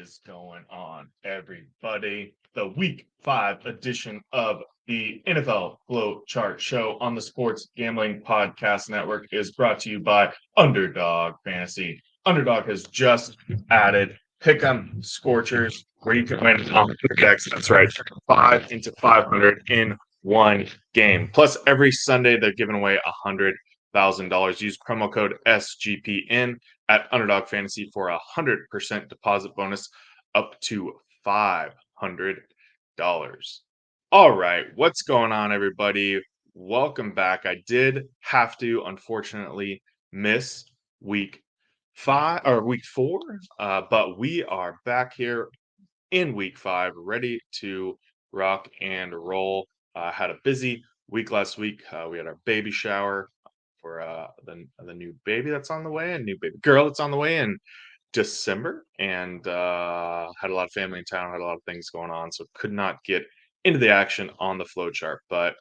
is going on, everybody? The Week 5 edition of the NFL Flowchart Show on the Sports Gambling Podcast Network is brought to you by Underdog Fantasy. Underdog has just added Pick'em Scorchers, where you can win on the decks. That's right, 5 into 500 in one game. Plus, every Sunday they're giving away $100,000. Use promo code SGPN at Underdog Fantasy for a 100% deposit bonus up to $500. All right, what's going on, everybody? Welcome back. I did have to, unfortunately, miss week 4, but we are back here in week 5, ready to rock and roll. Had a busy week last week. We had our baby shower for the new baby that's on the way, a new baby girl that's on the way in December, and had a lot of family in town, had a lot of things going on, so could not get into the action on the flow chart. But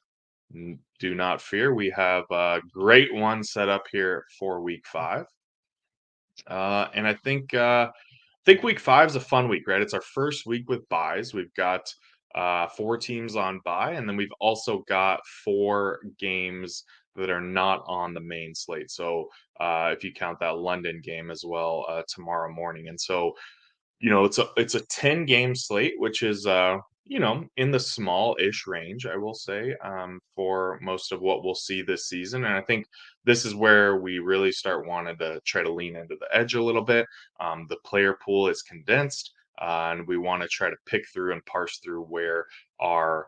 do not fear, we have a great one set up here for week 5. And I think week 5 is a fun week, right? It's our first week with buys. We've got 4 teams on bye, and then we've also got 4 games that are not on the main slate. So if you count that London game as well tomorrow morning, and so it's a 10 game slate, which is in the small-ish range, I will say, for most of what we'll see this season. And I think this is where we really start wanting to try to lean into the edge a little bit. The player pool is condensed, and we want to try to pick through and parse through where our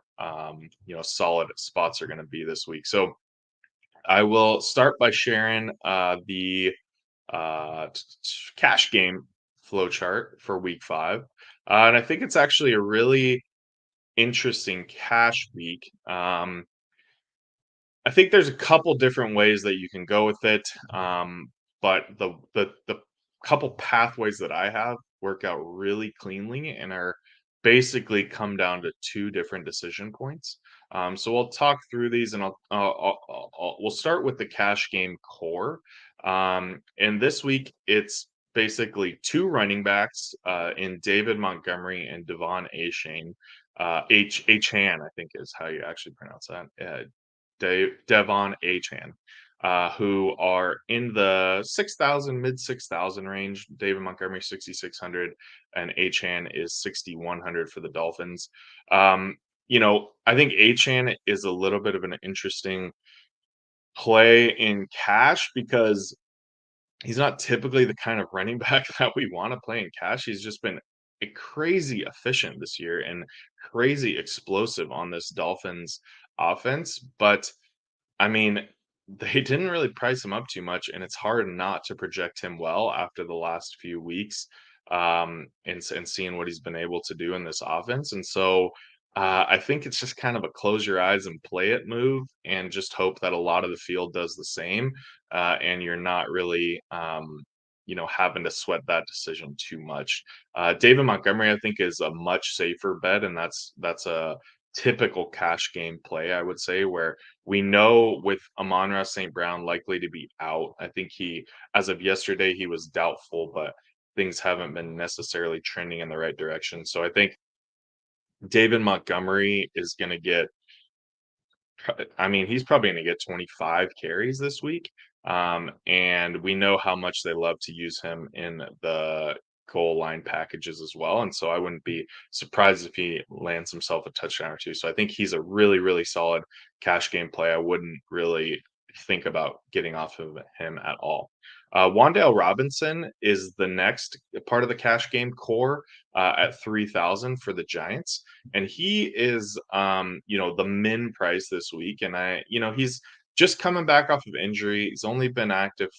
solid spots are going to be this week. So I will start by sharing the cash game flow chart for week 5. And I think it's actually a really interesting cash week. I think there's a couple different ways that you can go with it. But the couple pathways that I have work out really cleanly and are basically come down to 2 different decision points. So we'll talk through these, and we'll start with the cash game core. And this week it's basically 2 running backs in David Montgomery and Devon Achane. Achane, I think is how you actually pronounce that. Devon Achane, who are in the 6,000, mid 6,000 range. David Montgomery 6,600, and Achane is 6,100 for the Dolphins. I think Achane is a little bit of an interesting play in cash because he's not typically the kind of running back that we want to play in cash. He's just been crazy efficient this year and crazy explosive on this Dolphins offense. But I mean, they didn't really price him up too much, and it's hard not to project him well after the last few weeks, and seeing what he's been able to do in this offense. And so I think it's just kind of a close your eyes and play it move, and just hope that a lot of the field does the same, and you're not really, having to sweat that decision too much. David Montgomery, I think, is a much safer bet, and that's a typical cash game play, I would say, where we know with Amon-Ra St. Brown likely to be out. I think as of yesterday, he was doubtful, but things haven't been necessarily trending in the right direction. So I think David Montgomery is going to get, he's probably going to get 25 carries this week. And we know how much they love to use him in the goal line packages as well. And so I wouldn't be surprised if he lands himself a touchdown or 2. So I think he's a really, really solid cash game play. I wouldn't really think about getting off of him at all. Wan'Dale Robinson is the next part of the cash game core at 3,000 for the Giants. And he is, the min price this week. And he's just coming back off of injury. He's only been active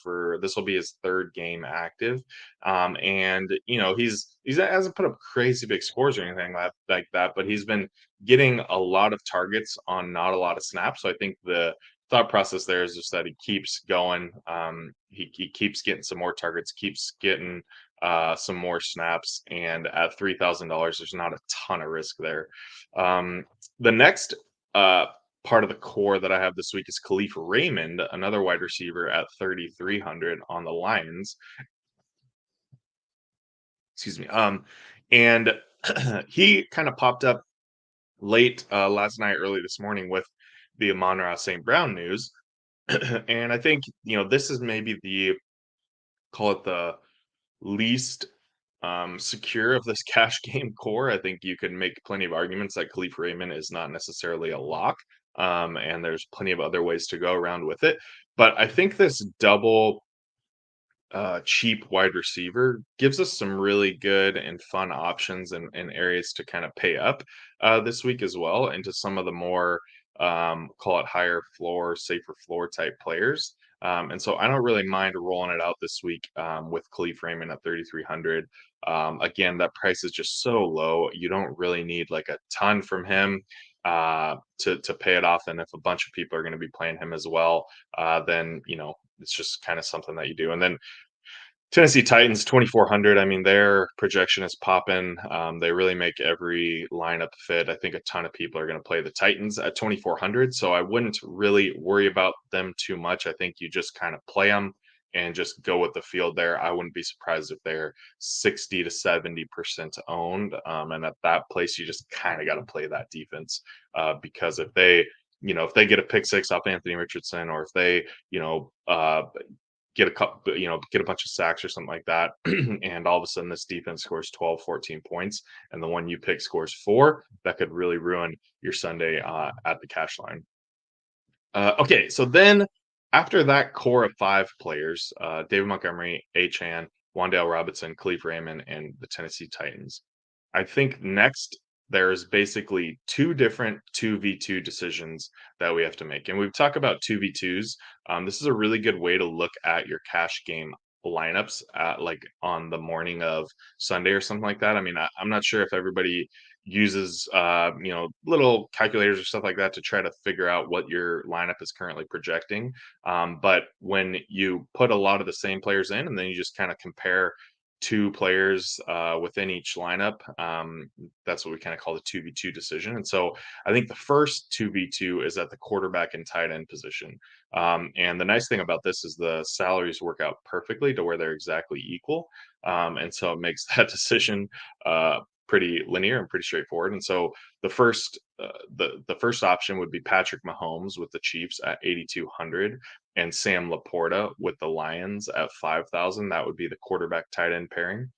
this will be his 3rd game active. And he hasn't put up crazy big scores or anything like that, but he's been getting a lot of targets on not a lot of snaps. So I think the thought process there is just that he keeps going. He keeps getting some more targets, keeps getting some more snaps, and at $3,000, there's not a ton of risk there. The next part of the core that I have this week is Khalif Raymond, another wide receiver at 3,300 on the Lions. Excuse me. And he kind of popped up late last night, early this morning with the Amon-Ra St. Brown news. And I think, this is maybe call it the least secure of this cash game core. I think you can make plenty of arguments that Khalif Raymond is not necessarily a lock. And there's plenty of other ways to go around with it. But I think this double cheap wide receiver gives us some really good and fun options and areas to kind of pay up this week as well into some of the more call it higher floor, safer floor type players. And so I don't really mind rolling it out this week with Khalif Raymond at 3,300. Again, that price is just so low. You don't really need like a ton from him to pay it off. And if a bunch of people are going to be playing him as well, then it's just kind of something that you do. And then Tennessee Titans 2,400. I mean, their projection is popping. They really make every lineup fit. I think a ton of people are going to play the Titans at 2,400. So I wouldn't really worry about them too much. I think you just kind of play them and just go with the field there. I wouldn't be surprised if they're 60 to 70% owned. And at that place, you just kind of got to play that defense because if they get a pick six off Anthony Richardson, or if they, get a couple, get a bunch of sacks or something like that. And all of a sudden this defense scores 12, 14 points. And the one you pick scores 4, that could really ruin your Sunday at the cash line. Okay. So then after that core of 5 players, David Montgomery, Chan, Wandale Robinson, Khalif Raymond, and the Tennessee Titans, I think next there's basically 2 different 2v2 decisions that we have to make. And we've talked about 2v2s. This is a really good way to look at your cash game lineups like on the morning of Sunday or something like that. I mean, I'm not sure if everybody uses little calculators or stuff like that to try to figure out what your lineup is currently projecting. But when you put a lot of the same players in and then you just kind of compare 2 players within each lineup. That's what we kind of call the 2v2 decision. And so I think the first 2v2 is at the quarterback and tight end position. And the nice thing about this is the salaries work out perfectly to where they're exactly equal. And so it makes that decision pretty linear and pretty straightforward. And so the first option would be Patrick Mahomes with the Chiefs at 8,200 and Sam Laporta with the Lions at 5,000. That would be the quarterback tight end pairing.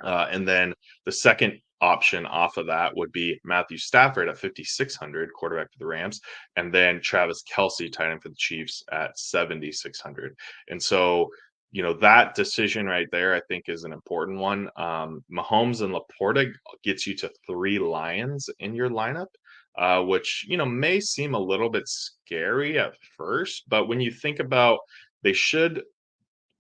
And then the second option off of that would be Matthew Stafford at 5,600, quarterback for the Rams, and then Travis Kelce, tight end for the Chiefs, at 7,600. And so, that decision right there, I think, is an important one. Mahomes and Laporta gets you to 3 Lions in your lineup. Which may seem a little bit scary at first, but when you think about, they should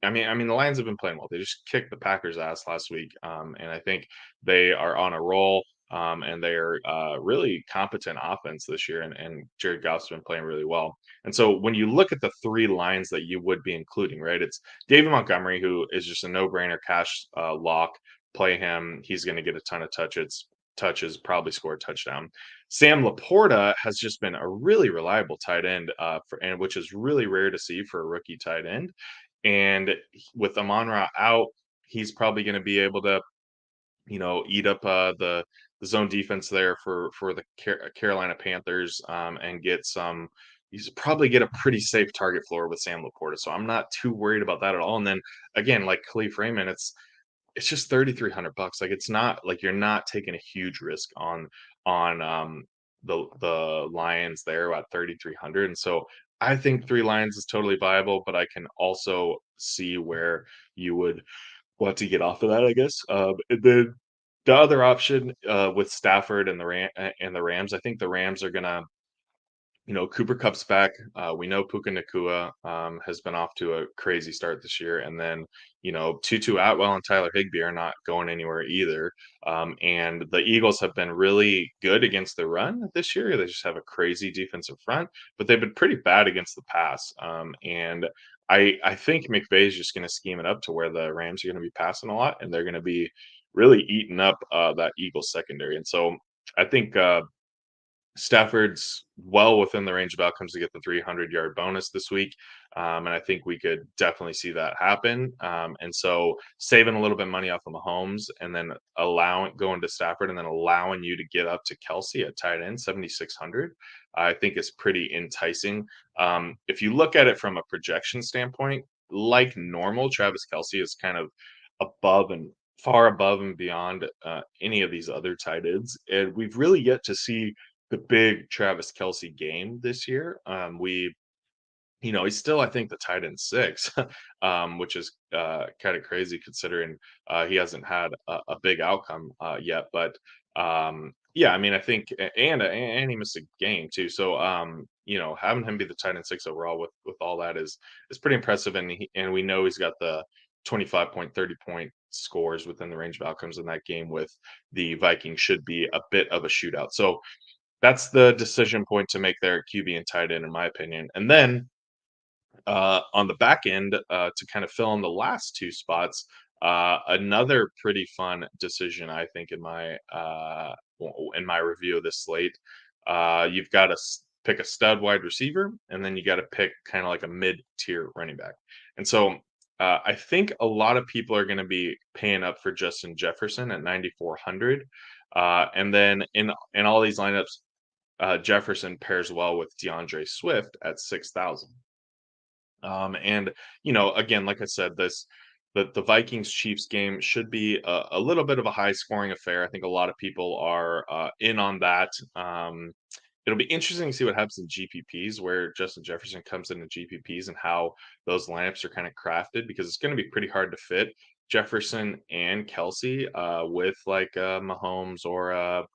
I mean, the Lions have been playing well. They just kicked the Packers' ass last week, and I think they are on a roll, and they are really competent offense this year. And Jared Goff's been playing really well. And so when you look at the 3 lines that you would be including, right? It's David Montgomery, who is just a no-brainer cash lock. Play him; he's going to get a ton of touches, probably score a touchdown. Sam Laporta has just been a really reliable tight end, and which is really rare to see for a rookie tight end. And with Amon-Ra out, he's probably going to be able to, eat up the zone defense there for the Carolina Panthers, and get some. He's probably get a pretty safe target floor with Sam Laporta, so I'm not too worried about that at all. And then again, like Khalif Raymond, it's just 3,300 bucks. Like, it's not like you're not taking a huge risk on the Lions there at 3,300. And so I think 3 Lions is totally viable, but I can also see where you would want to get off of that, I guess. And then the other option with Stafford and the Rams, I think the Rams are gonna, Cooper Kupp's back. We know Puka Nakua has been off to a crazy start this year. And then, Tutu Atwell and Tyler Higbee are not going anywhere either. And the Eagles have been really good against the run this year. They just have a crazy defensive front, but they've been pretty bad against the pass. And I think McVay is just going to scheme it up to where the Rams are going to be passing a lot, and they're going to be really eating up that Eagles secondary. And so I think Stafford's well within the range of outcomes to get the 300-yard bonus this week, and I think we could definitely see that happen. And so saving a little bit of money off of Mahomes and then allowing going to Stafford and then allowing you to get up to Kelsey at tight end 7,600, I think is pretty enticing. If you look at it from a projection standpoint, like normal, Travis Kelsey is kind of above and far above and beyond any of these other tight ends, and we've really yet to see the big Travis Kelsey game this year. He's still, I think, the tight end 6, which is, kinda crazy considering, he hasn't had a big outcome, yet, but, yeah, I mean, I think and he missed a game too, so, having him be the tight end 6 overall with all that is pretty impressive, and we know he's got the 25 point, 30-point scores within the range of outcomes in that game with the Vikings should be a bit of a shootout, so that's the decision point to make there at QB and tight end, in my opinion, and then on the back end, to kind of fill in the last two spots, another pretty fun decision, I think, in my review of this slate. You've got to pick a stud wide receiver, and then you got to pick kind of like a mid-tier running back. And so I think a lot of people are going to be paying up for Justin Jefferson at 9,400, and then in all these lineups, Jefferson pairs well with DeAndre Swift at 6,000. And again, like I said, the Vikings Chiefs game should be a little bit of a high scoring affair. I think a lot of people are in on that. It'll be interesting to see what happens in GPPs, where Justin Jefferson comes into GPPs and how those lineups are kind of crafted, because it's going to be pretty hard to fit Jefferson and Kelsey with like Mahomes or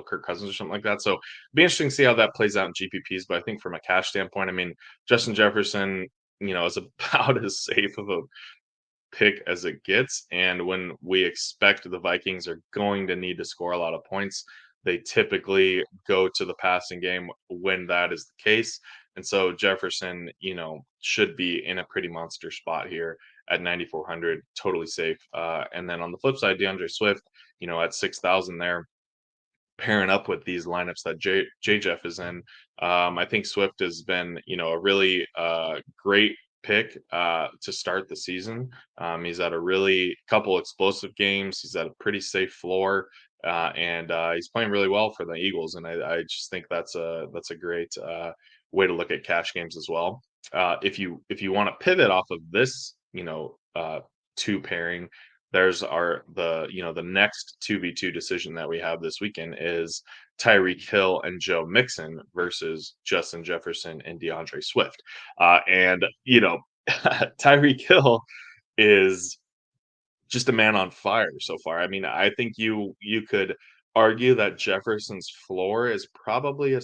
Kirk Cousins or something like that. So it'll be interesting to see how that plays out in GPPs. But I think from a cash standpoint, I mean, Justin Jefferson, is about as safe of a pick as it gets. And when we expect the Vikings are going to need to score a lot of points, they typically go to the passing game when that is the case. And so Jefferson, should be in a pretty monster spot here at 9,400, totally safe. And then on the flip side, DeAndre Swift, at 6,000 there, pairing up with these lineups that J Jeff is in. I think Swift has been, a really great pick to start the season. He's had a really couple explosive games. He's at a pretty safe floor, and he's playing really well for the Eagles. And I just think that's a great way to look at cash games as well. If you want to pivot off of this, two pairing, there's the next 2v2 decision that we have this weekend is Tyreek Hill and Joe Mixon versus Justin Jefferson and DeAndre Swift. And Tyreek Hill is just a man on fire so far. I mean, I think you could argue that Jefferson's floor is probably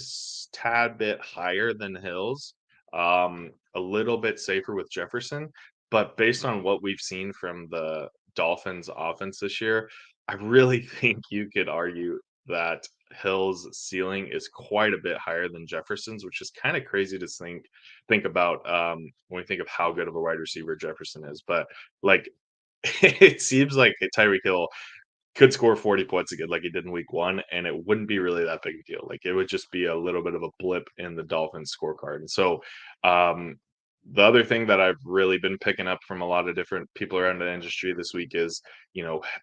tad bit higher than Hill's, a little bit safer with Jefferson. But based on what we've seen from the Dolphins offense this year, I really think you could argue that Hill's ceiling is quite a bit higher than Jefferson's, which is kind of crazy to think about when we think of how good of a wide receiver Jefferson is. But like it seems like Tyreek Hill could score 40 points again like he did in week 1, and it wouldn't be really that big a deal. Like, it would just be a little bit of a blip in the Dolphins scorecard. And so, the other thing that I've really been picking up from a lot of different people around the industry this week is,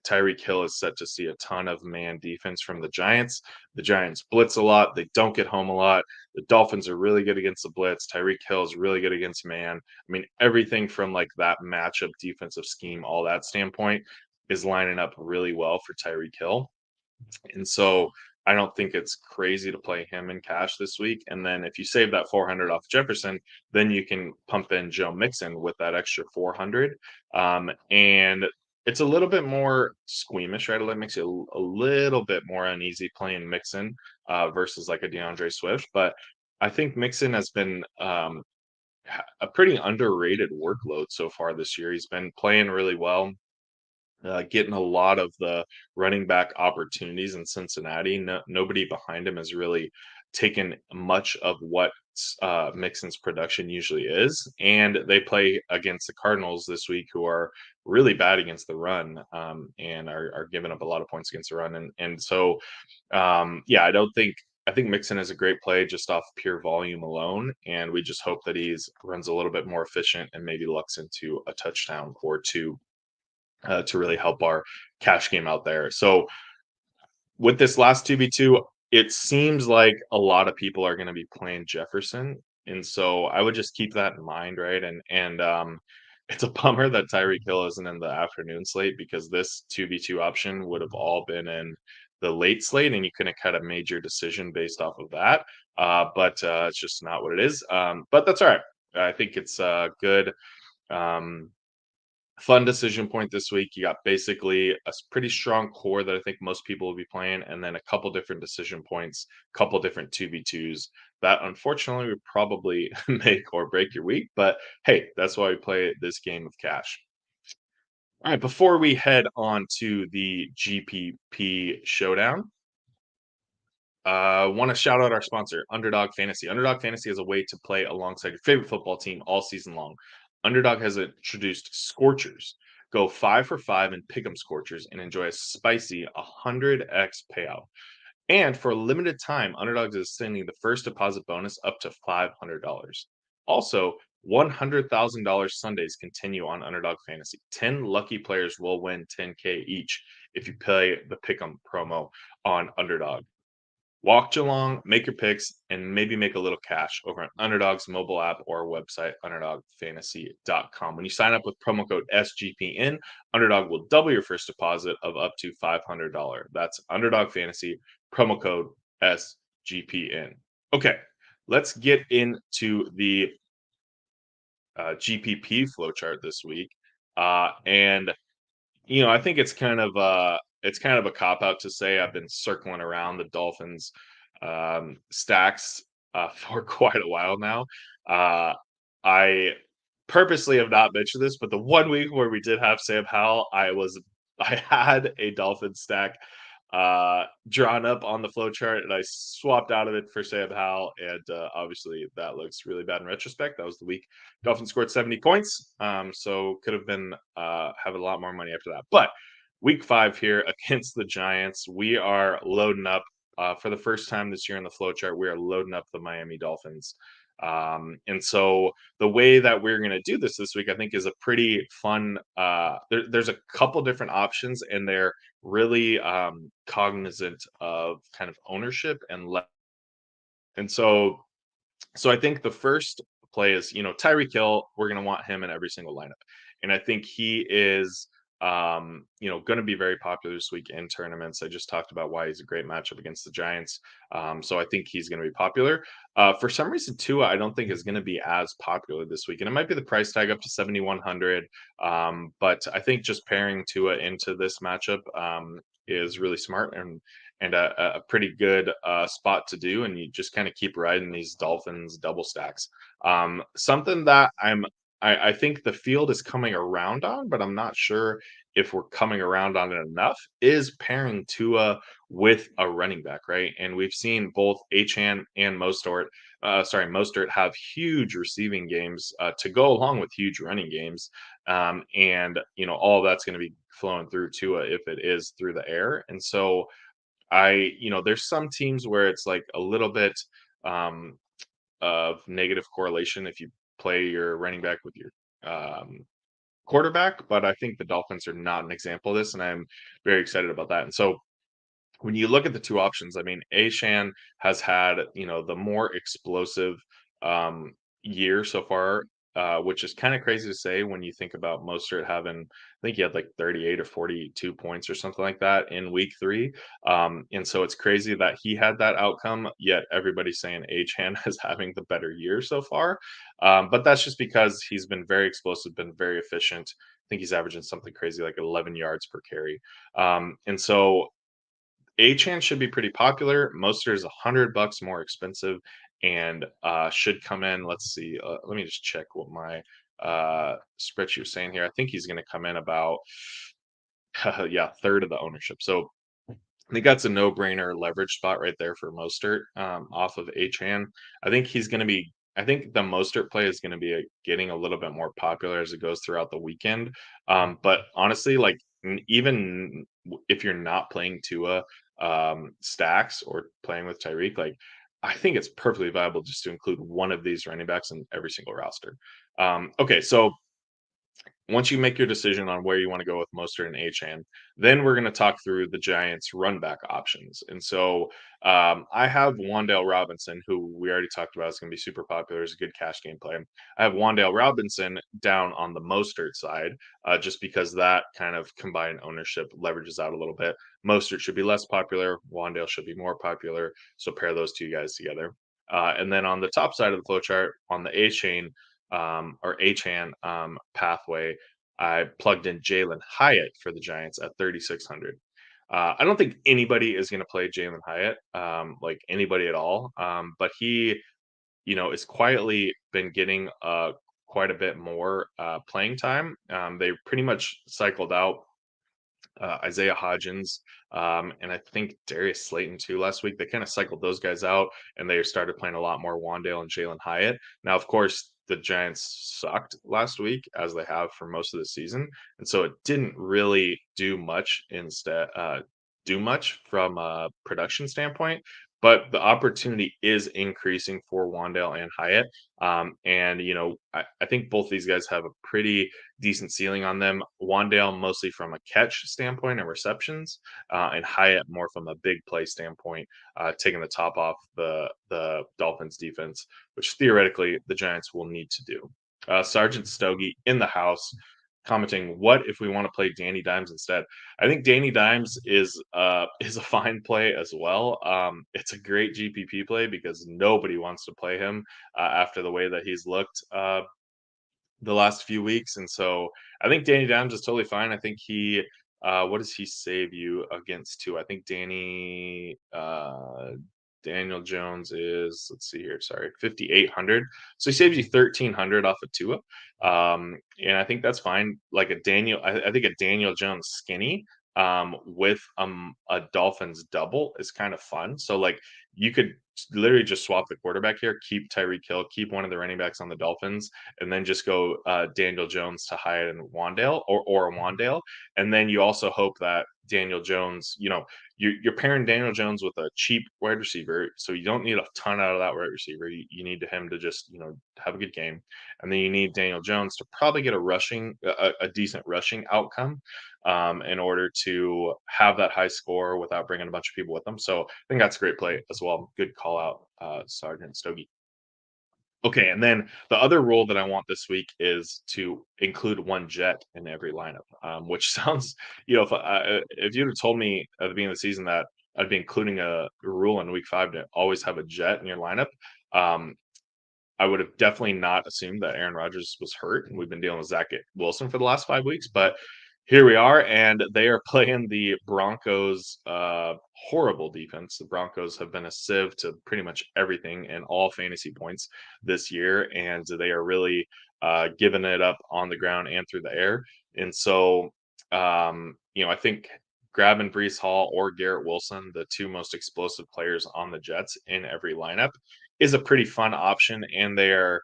Tyreek Hill is set to see a ton of man defense from the Giants. The Giants blitz a lot. They don't get home a lot. The Dolphins are really good against the blitz. Tyreek Hill is really good against man. I mean, everything from like that matchup defensive scheme, all that standpoint is lining up really well for Tyreek Hill. And so I don't think it's crazy to play him in cash this week. And then if you save that 400 off Jefferson, then you can pump in Joe Mixon with that extra 400. And it's a little bit more squeamish, right? It makes you a little bit more uneasy playing Mixon versus like a DeAndre Swift. But I think Mixon has been a pretty underrated workload so far this year. He's been playing really well, getting a lot of the running back opportunities in Cincinnati. Nobody behind him has really taken much of what Mixon's production usually is. And they play against the Cardinals this week, who are really bad against the run, and are giving up a lot of points against the run. And so, yeah, I don't think I think Mixon is a great play just off pure volume alone, and we just hope that he's runs a little bit more efficient and maybe lucks into a touchdown or two to really help our cash game out there. So with this last 2v2, it seems like a lot of people are going to be playing Jefferson, and so I would just keep that in mind, right? And it's a bummer that Tyreek Hill isn't in the afternoon slate because this 2v2 option would have all been in the late slate, and you could have kind of made your decision based off of that. But it's just not what it is. But that's all right. I think it's good. Um, Fun decision point this week. You got basically a pretty strong core that I think most people will be playing, and then a couple different decision points, couple different 2v2s that unfortunately would probably make or break your week. But hey, that's why we play this game of cash. All right, before we head on to the GPP showdown, want to shout out our sponsor, Underdog Fantasy. Underdog Fantasy is a way to play alongside your favorite football team all season long. Underdog has introduced Scorchers. Go 5 for 5 and pick 'em Scorchers and enjoy a spicy 100x payout. And for a limited time, Underdog is sending the first deposit bonus up to $500. Also, $100,000 Sundays continue on Underdog Fantasy. 10 lucky players will win 10K each if you play the Pick'em promo on Underdog. Walk along, make your picks, and maybe make a little cash over on Underdog's mobile app or website, underdogfantasy.com. When you sign up with promo code SGPN, Underdog will double your first deposit of up to $500. That's Underdog Fantasy, promo code SGPN. Okay, let's get into the GPP flowchart this week. And I think it's kind of a cop out to say I've been circling around the Dolphins stacks for quite a while now. I purposely have not mentioned this, but the one week where we did have Sam Howell, I had a Dolphin stack drawn up on the flow chart, and I swapped out of it for Sam Howell, and obviously that looks really bad in retrospect. That was the week Dolphins scored 70 points, so could have been having a lot more money after that. But week 5 here against the Giants, we are loading up for the first time this year in the flow chart. We are loading up the Miami Dolphins. And so the way that we're going to do this week, I think, is a pretty fun. There's a couple different options, and they're really cognizant of kind of ownership and so I think the first play is, Tyreek Hill. We're going to want him in every single lineup, and I think he is, going to be very popular this week in tournaments. I just talked about why he's a great matchup against the Giants, so I think he's going to be popular. For some reason, Tua, I don't think is going to be as popular this week, and it might be the price tag up to 7,100. But I think just pairing Tua into this matchup is really smart and a pretty good spot to do, and you just kind of keep riding these Dolphins double stacks. Something that I think the field is coming around on, but I'm not sure if we're coming around on it enough, is pairing Tua with a running back, right? And we've seen both Achane and Mostert have huge receiving games to go along with huge running games. And all of that's going to be flowing through Tua if it is through the air. And so there's some teams where it's like a little bit um, of negative correlation if you play your running back with your quarterback, but I think the Dolphins are not an example of this, and I'm very excited about that. And so when you look at the two options, I mean, Ashan has had, the more explosive year so far, which is kind of crazy to say when you think about Mostert having, I think he had like 38 or 42 points or something like that in week 3. And so it's crazy that he had that outcome, yet everybody's saying Achan is having the better year so far. But that's just because he's been very explosive, been very efficient. I think he's averaging something crazy like 11 yards per carry. And so Achane should be pretty popular. Mostert is $100 more expensive and should come in. Let's see. Let me just check what my spreadsheet was saying here. I think he's going to come in about third of the ownership. So I think that's a no-brainer leverage spot right there for Mostert off of Achane. I think he's going to be. I think the Mostert play is going to be getting a little bit more popular as it goes throughout the weekend. But honestly, like even if you're not playing Tua, stacks or playing with Tyreek, like I think it's perfectly viable just to include one of these running backs in every single roster. Okay, so once you make your decision on where you want to go with Mostert and Achane, then we're going to talk through the Giants' run back options. And so I have Wan'Dale Robinson, who we already talked about is going to be super popular, is a good cash game play. I have Wan'Dale Robinson down on the Mostert side, just because that kind of combined ownership leverages out a little bit. Mostert should be less popular, Wan'Dale should be more popular. So pair those two guys together. And then on the top side of the flow chart, on the A-chain, or Achan pathway, I plugged in Jalen Hyatt for the Giants at 3,600. I don't think anybody is going to play Jalen Hyatt, like anybody at all. But he, is quietly been getting quite a bit more playing time. They pretty much cycled out Isaiah Hodgins, and I think Darius Slayton too last week. They kind of cycled those guys out, and they started playing a lot more Wandale and Jalen Hyatt. Now, of course, the Giants sucked last week, as they have for most of the season, and so it didn't really do much from a production standpoint. But the opportunity is increasing for Wandale and Hyatt. And I think both these guys have a pretty decent ceiling on them. Wandale mostly from a catch standpoint and receptions, and Hyatt more from a big play standpoint, taking the top off the Dolphins defense, which theoretically the Giants will need to do. Sergeant Stogie in the house commenting, what if we want to play Danny Dimes instead? I think Danny Dimes is a fine play as well. It's a great GPP play because nobody wants to play him after the way that he's looked the last few weeks. And so I think Danny Dimes is totally fine. I think what does he save you against Tua? I think Daniel Jones is, let's see here, sorry, 5,800. So he saves you 1,300 off of Tua. And I think that's fine. Like I think a Daniel Jones skinny with a Dolphins double is kind of fun. So like you could literally just swap the quarterback here, keep Tyreek Hill, keep one of the running backs on the Dolphins, and then just go Daniel Jones to Hyatt and Wandale or Wandale. And then you also hope that Daniel Jones, you're pairing Daniel Jones with a cheap wide receiver, so you don't need a ton out of that wide receiver. You need him to just have a good game, and then you need Daniel Jones to probably get a decent rushing outcome, in order to have that high score without bringing a bunch of people with them. So I think that's a great play as well. Good call out, Sergeant Stogie. Okay, and then the other rule that I want this week is to include one jet in every lineup, which sounds, if you'd have told me at the beginning of the season that I'd be including a rule in week 5 to always have a jet in your lineup, um, I would have definitely not assumed that Aaron Rodgers was hurt, and we've been dealing with Zach Wilson for the last 5 weeks, but here we are, and they are playing the Broncos' horrible defense. The Broncos have been a sieve to pretty much everything and all fantasy points this year, and they are really giving it up on the ground and through the air. And so, I think grabbing Brees Hall or Garrett Wilson, the two most explosive players on the Jets in every lineup, is a pretty fun option, and they are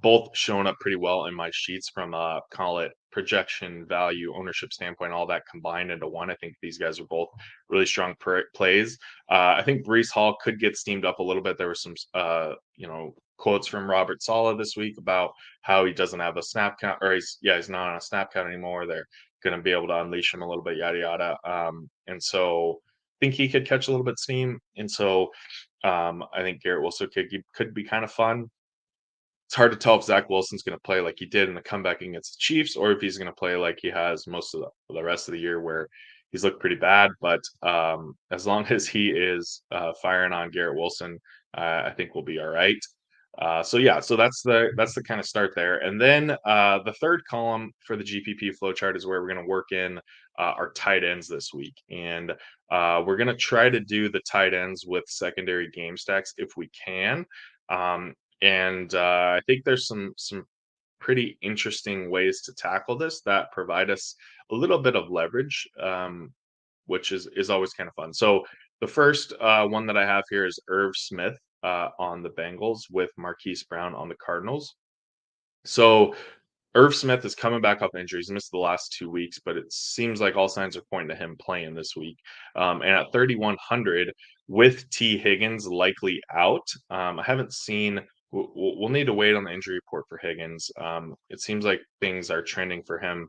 both showing up pretty well in my sheets from a call it projection value ownership standpoint, all that combined into one. I think these guys are both really strong plays. I think Brees Hall could get steamed up a little bit. There were some, quotes from Robert Saleh this week about how he doesn't have a snap count, or he's not on a snap count anymore. They're going to be able to unleash him a little bit, yada yada. And so I think he could catch a little bit steam. And so I think Garrett Wilson could be kind of fun. It's hard to tell if Zach Wilson's going to play like he did in the comeback against the Chiefs, or if he's going to play like he has most of the rest of the year, where he's looked pretty bad. But as long as he is firing on Garrett Wilson, I think we'll be all right. So that's the kind of start there, and then the third column for the GPP flowchart is where we're going to work in our tight ends this week, and we're going to try to do the tight ends with secondary game stacks if we can. And I think there's some pretty interesting ways to tackle this that provide us a little bit of leverage, which is always kind of fun. So the first one that I have here is Irv Smith on the Bengals with Marquise Brown on the Cardinals. So Irv Smith is coming back off injury. He's missed the last 2 weeks, but it seems like all signs are pointing to him playing this week. And at 3,100 with T. Higgins likely out, I haven't seen. We'll need to wait on the injury report for Higgins. It seems like things are trending for him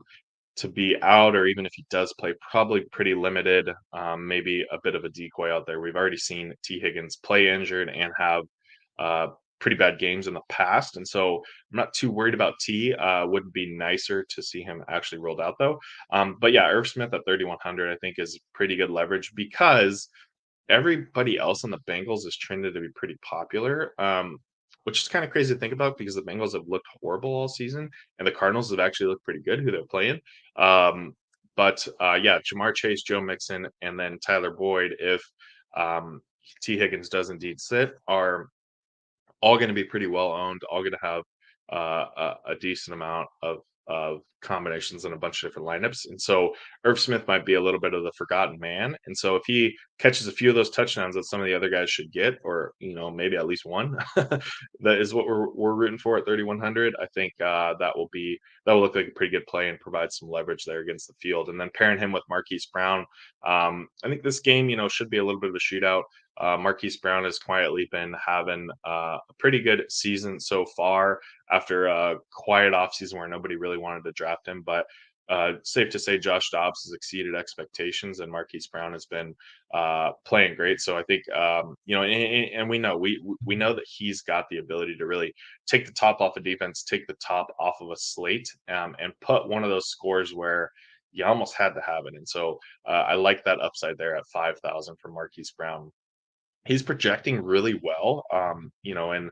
to be out, or even if he does play, probably pretty limited. Maybe a bit of a decoy out there. We've already seen T. Higgins play injured and have uh, pretty bad games in the past, and so I'm not too worried about T. Would be nicer to see him actually rolled out though. But yeah, Irv Smith at 3,100, I think, is pretty good leverage because everybody else on the Bengals is trended to be pretty popular, which is kind of crazy to think about because the Bengals have looked horrible all season, and the Cardinals have actually looked pretty good who they're playing. But yeah, Jamar Chase, Joe Mixon, and then Tyler Boyd, if T. Higgins does indeed sit, are all going to be pretty well owned, all going to have a decent amount of combinations and a bunch of different lineups. And so Irv Smith might be a little bit of the forgotten man. And so if he catches a few of those touchdowns that some of the other guys should get, or maybe at least one, that is what we're rooting for at 3,100. I think that will look like a pretty good play and provide some leverage there against the field. And then pairing him with Marquise Brown, I think this game should be a little bit of a shootout. Marquise Brown has quietly been having a pretty good season so far after a quiet offseason where nobody really wanted to draft him. But safe to say Josh Dobbs has exceeded expectations and Marquise Brown has been playing great. So I think, and we know that he's got the ability to really take the top off of defense, take the top off of a slate, and put one of those scores where you almost had to have it. And so I like that upside there at 5,000 for Marquise Brown. He's projecting really well. And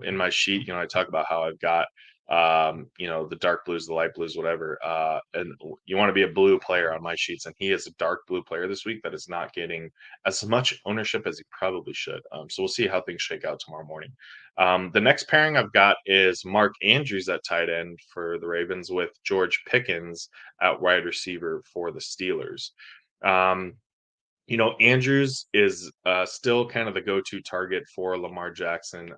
in my sheet, I talk about how I've got, the dark blues, the light blues, whatever. And you want to be a blue player on my sheets, and he is a dark blue player this week that is not getting as much ownership as he probably should. So we'll see how things shake out tomorrow morning. The next pairing I've got is Mark Andrews at tight end for the Ravens with George Pickens at wide receiver for the Steelers. Andrews is still kind of the go-to target for Lamar Jackson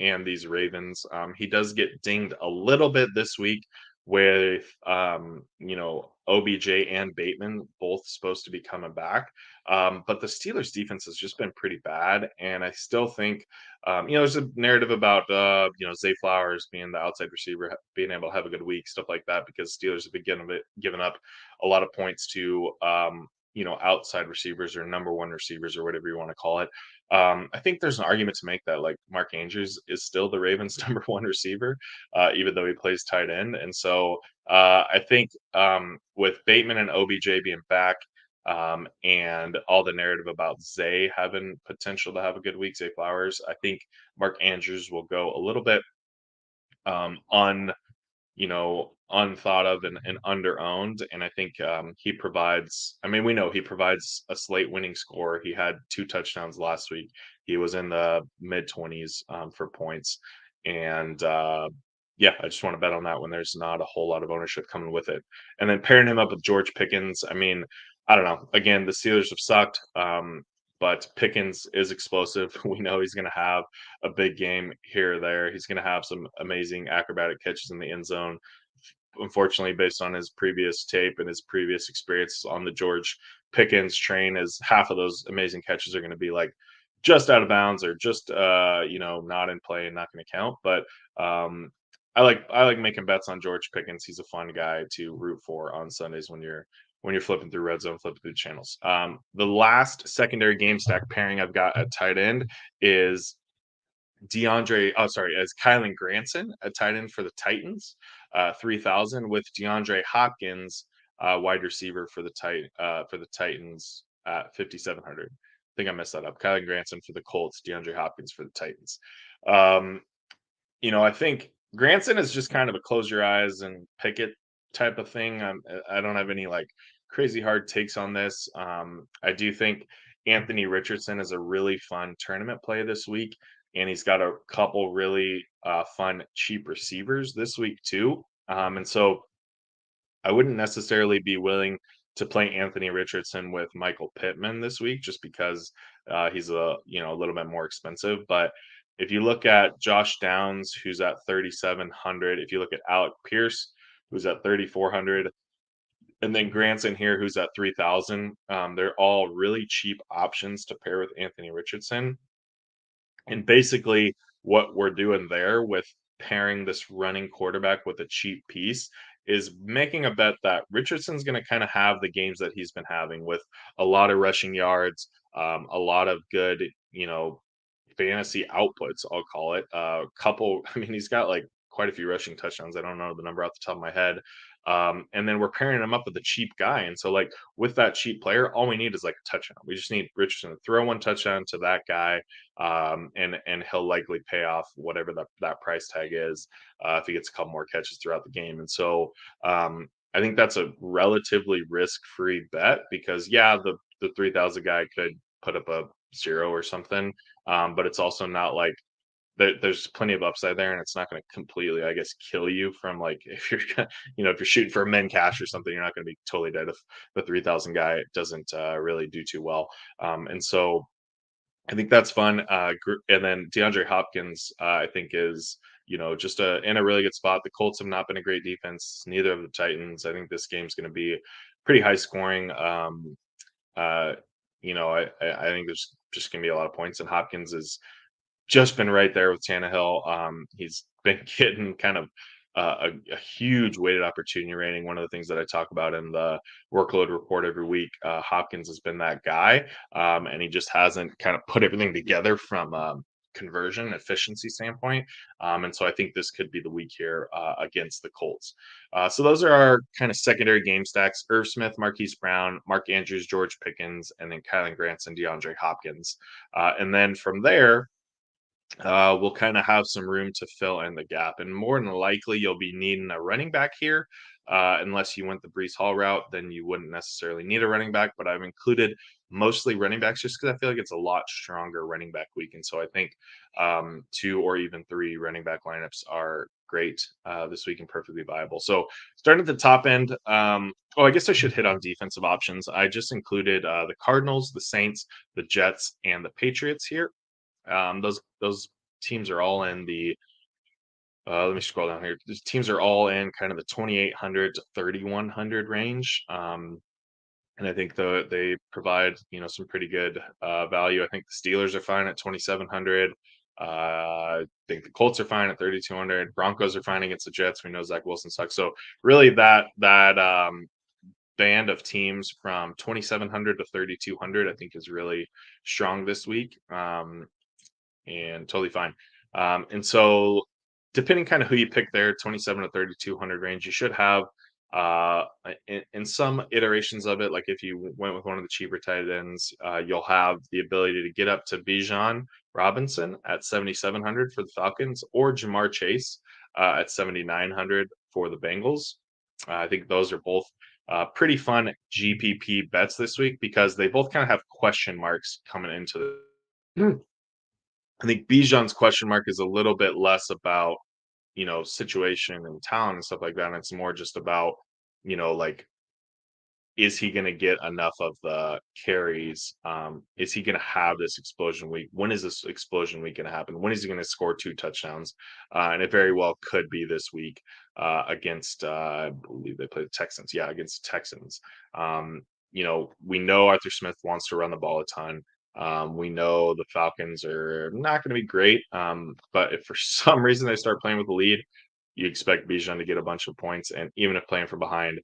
and these Ravens. He does get dinged a little bit this week with OBJ and Bateman both supposed to be coming back. But the Steelers defense has just been pretty bad, and I still think there's a narrative about Zay Flowers being the outside receiver, being able to have a good week, stuff like that, because Steelers have been giving up a lot of points to outside receivers or number one receivers or whatever you want to call it. I think there's an argument to make that like Mark Andrews is still the Ravens' number one receiver, even though he plays tight end. And so I think with Bateman and OBJ being back, and all the narrative about Zay having potential to have a good week, Zay Flowers, I think Mark Andrews will go a little bit un unthought of and under owned. And I think he provides, I mean, we know he provides a slate winning score. He had 2 touchdowns last week. He was in the mid 20s for points. And yeah, I just want to bet on that when there's not a whole lot of ownership coming with it. And then pairing him up with George Pickens, I mean, I don't know. Again, the Steelers have sucked. But Pickens is explosive. We know he's going to have a big game here or there. He's going to have some amazing acrobatic catches in the end zone. Unfortunately, based on his previous tape and his previous experience on the George Pickens train, is half of those amazing catches are going to be like just out of bounds or just not in play and not going to count. But I like making bets on George Pickens. He's a fun guy to root for on Sundays when you're flipping through red zone, flipping through channels. The last secondary game stack pairing I've got at tight end is Kylan Granson at tight end for the Titans, 3,000 with DeAndre Hopkins, wide receiver for the Titans at 5,700. I think I messed that up. Kylan Granson for the Colts, DeAndre Hopkins for the Titans. I think Granson is just kind of a close your eyes and pick it type of thing. I don't have any like crazy hard takes on this. I do think Anthony Richardson is a really fun tournament play this week, and he's got a couple really fun cheap receivers this week too. And so I wouldn't necessarily be willing to play Anthony Richardson with Michael Pittman this week just because he's a little bit more expensive. But If you look at Josh Downs, who's at 3,700, if you look at Alec Pierce, who's at 3,400, and then Granson here, who's at 3,000, they're all really cheap options to pair with Anthony Richardson. And basically, what we're doing there with pairing this running quarterback with a cheap piece is making a bet that Richardson's going to kind of have the games that he's been having with a lot of rushing yards, a lot of good, fantasy outputs, I'll call it. Couple, I mean, he's got like quite a few rushing touchdowns. I don't know the number off the top of my head. And then we're pairing him up with a cheap guy. And so, like, with that cheap player, all we need is like a touchdown. We just need Richardson to throw one touchdown to that guy, and he'll likely pay off whatever that price tag is if he gets a couple more catches throughout the game. And so, I think that's a relatively risk-free bet because, yeah, the 3,000 guy could put up a zero or something, but it's also not like there's plenty of upside there, and it's not going to completely, I guess, kill you from like if you're if you're shooting for a men cash or something, you're not going to be totally dead if the 3,000 guy doesn't really do too well. And so I think that's fun. And then DeAndre Hopkins, I think, is just in a really good spot. The Colts have not been a great defense. Neither of the Titans. I think this game's going to be pretty high scoring. Uh, I think there's just going to be a lot of points, and Hopkins has just been right there with Tannehill. He's been getting kind of a huge weighted opportunity rating. One of the things that I talk about in the workload report every week, Hopkins has been that guy, and he just hasn't kind of put everything together from conversion efficiency standpoint. And so I think this could be the week here against the Colts. So those are our kind of secondary game stacks: Irv Smith, Marquise Brown, Mark Andrews, George Pickens, and then Kylan Granson, DeAndre Hopkins. And then from there, we'll kind of have some room to fill in the gap. And more than likely, you'll be needing a running back here. Unless you went the Brees Hall route, then you wouldn't necessarily need a running back. But I've included mostly running backs just because I feel like it's a lot stronger running back week. And so I think two or even three running back lineups are great this week and perfectly viable. So starting at the top end, I guess I should hit on defensive options. I just included the Cardinals, the Saints, the Jets, and the Patriots here. Those teams are all in the let me scroll down here. These teams are all in kind of the 2,800 to 3,100 range. And I think they provide some pretty good value. I think the Steelers are fine at 2,700. I think the Colts are fine at 3,200. Broncos are fine against the Jets. We know Zach Wilson sucks. So really that band of teams from 2,700 to 3,200 I think is really strong this week. And totally fine. And so, depending kind of who you pick there, 27 to 3,200 range, you should have in some iterations of it, like if you went with one of the cheaper tight ends, you'll have the ability to get up to Bijan Robinson at 7,700 for the Falcons, or Jamar Chase at 7,900 for the Bengals. I think those are both pretty fun GPP bets this week because they both kind of have question marks coming into the. I think Bijan's question mark is a little bit less about, situation and talent and stuff like that. And it's more just about, like, is he going to get enough of the carries? Is he going to have this explosion week? When is this explosion week going to happen? When is he going to score 2 touchdowns? And it very well could be this week against, I believe they play the Texans. Yeah, against the Texans. We know Arthur Smith wants to run the ball a ton. We know the Falcons are not going to be great, but if for some reason they start playing with the lead, you expect Bijan to get a bunch of points. And even if playing from behind,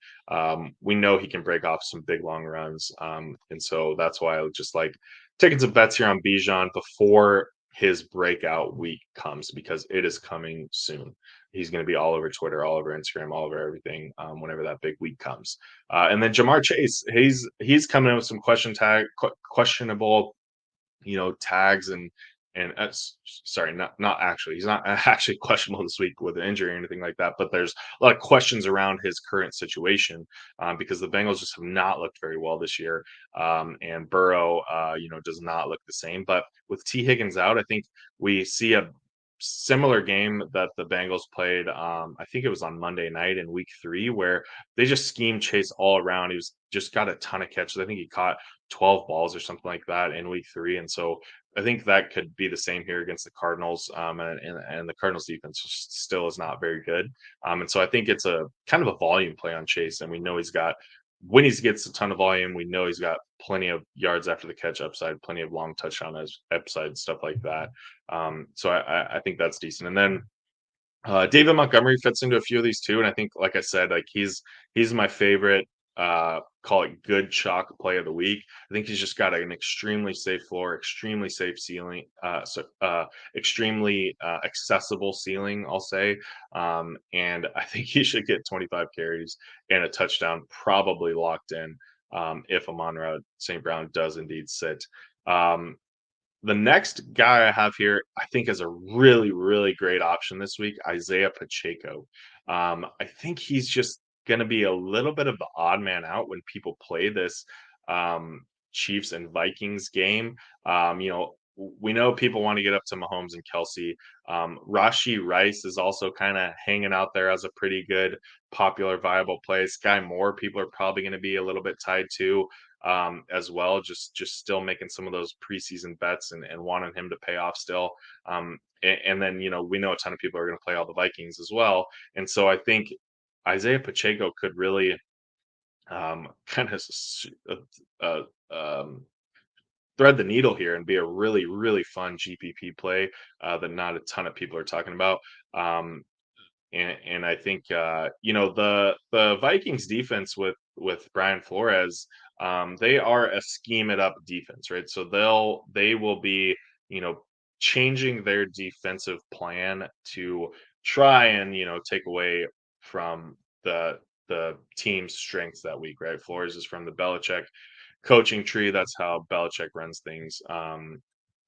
we know he can break off some big long runs. And so that's why I just like taking some bets here on Bijan before his breakout week comes, because it is coming soon. He's going to be all over Twitter, all over Instagram, all over everything whenever that big week comes. And then Jamar Chase, he's coming in with some questionable tags and sorry, not actually. He's not actually questionable this week with an injury or anything like that. But there's a lot of questions around his current situation because the Bengals just have not looked very well this year, and Burrow, does not look the same. But with T Higgins out, I think we see a similar game that the Bengals played. I think it was on Monday night in Week 3, where they just schemed Chase all around. He was just got a ton of catches. I think he caught 12 balls or something like that in week 3, and so I think that could be the same here against the Cardinals, and the Cardinals defense still is not very good, and so I think it's a kind of a volume play on Chase, and we know he's got when he gets a ton of volume, we know he's got plenty of yards after the catch upside, plenty of long touchdown as upside, stuff like that. So I think that's decent. And then David Montgomery fits into a few of these too, and I think, like I said, like he's my favorite. Call it good chalk play of the week. I think he's just got an extremely safe floor, extremely safe ceiling, extremely accessible ceiling. I'll say, and I think he should get 25 carries and a touchdown, probably locked in. If Amon-Ra St. Brown does indeed sit. Um, the next guy I have here, I think, is a really, really great option this week, Isaiah Pacheco. I think he's just going to be a little bit of the odd man out when people play this um, Chiefs and Vikings game. We know people want to get up to Mahomes and Kelsey. Rashi Rice is also kind of hanging out there as a pretty good, popular, viable play. Sky Moore, people are probably going to be a little bit tied to as well. Just still making some of those preseason bets and wanting him to pay off still. And then we know a ton of people are going to play all the Vikings as well, and so I think Isaiah Pacheco could really kind of uh, um, thread the needle here and be a really really fun GPP play that not a ton of people are talking about. Um, and I think the Vikings defense with Brian Flores, they are a scheme it up defense, right? So they will be changing their defensive plan to try and take away from the team's strengths that week, right? Flores is from the Belichick coaching tree. That's how Belichick runs things.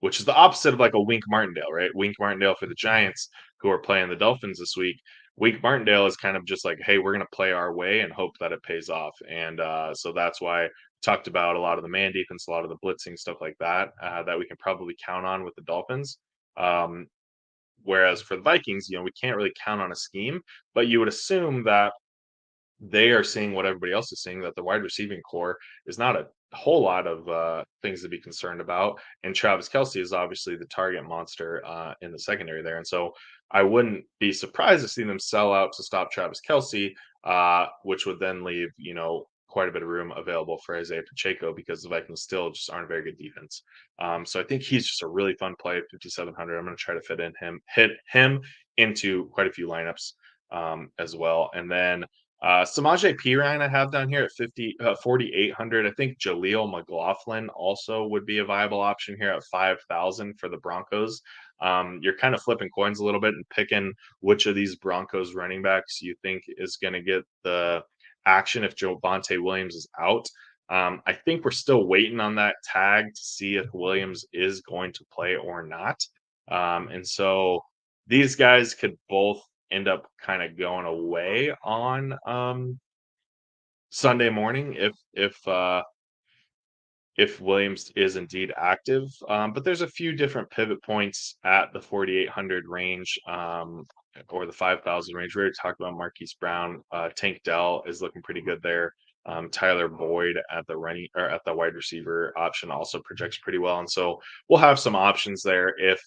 Which is the opposite of like a Wink Martindale, right? Wink Martindale for the Giants, who are playing the Dolphins this week. Wink Martindale is kind of just like, hey, we're going to play our way and hope that it pays off. And so that's why I talked about a lot of the man defense, a lot of the blitzing, stuff like that, that we can probably count on with the Dolphins. Um, Whereas for the Vikings, we can't really count on a scheme, but you would assume that they are seeing what everybody else is seeing, that the wide receiving core is not a whole lot of things to be concerned about. And Travis Kelsey is obviously the target monster in the secondary there. And so I wouldn't be surprised to see them sell out to stop Travis Kelsey, which would then leave, quite a bit of room available for Isaiah Pacheco because the Vikings still just aren't a very good defense. So I think he's just a really fun play at 5,700. I'm going to try to hit him into quite a few lineups as well. And then Samaje Perine I have down here at 4,800. I think Jaleel McLaughlin also would be a viable option here at 5,000 for the Broncos. You're kind of flipping coins a little bit and picking which of these Broncos running backs you think is going to get the action if Javonte Williams is out. I think we're still waiting on that tag to see if Williams is going to play or not. And so these guys could both end up kind of going away on Sunday morning if Williams is indeed active. But there's a few different pivot points at the 4,800 range or the 5,000 range. We already talked about Marquise Brown. Tank Dell is looking pretty good there. Tyler Boyd at the running or at the wide receiver option also projects pretty well. And so we'll have some options there if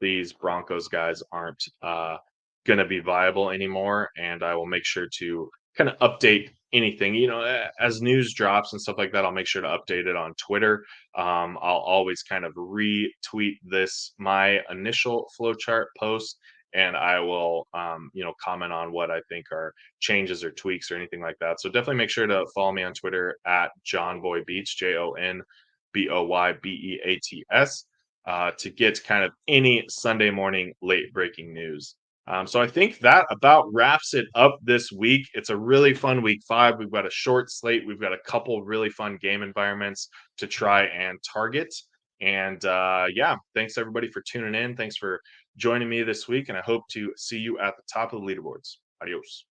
these Broncos guys aren't going to be viable anymore. And I will make sure to kind of update anything, as news drops and stuff like that. I'll make sure to update it on Twitter. I'll always kind of retweet my initial flowchart post, and I will, comment on what I think are changes or tweaks or anything like that. So definitely make sure to follow me on Twitter at JonBoyBeats, JonBoyBeats, to get kind of any Sunday morning late breaking news. So I think that about wraps it up this week. It's a really fun week 5. We've got a short slate. We've got a couple really fun game environments to try and target. And thanks everybody for tuning in. Thanks for joining me this week. And I hope to see you at the top of the leaderboards. Adios.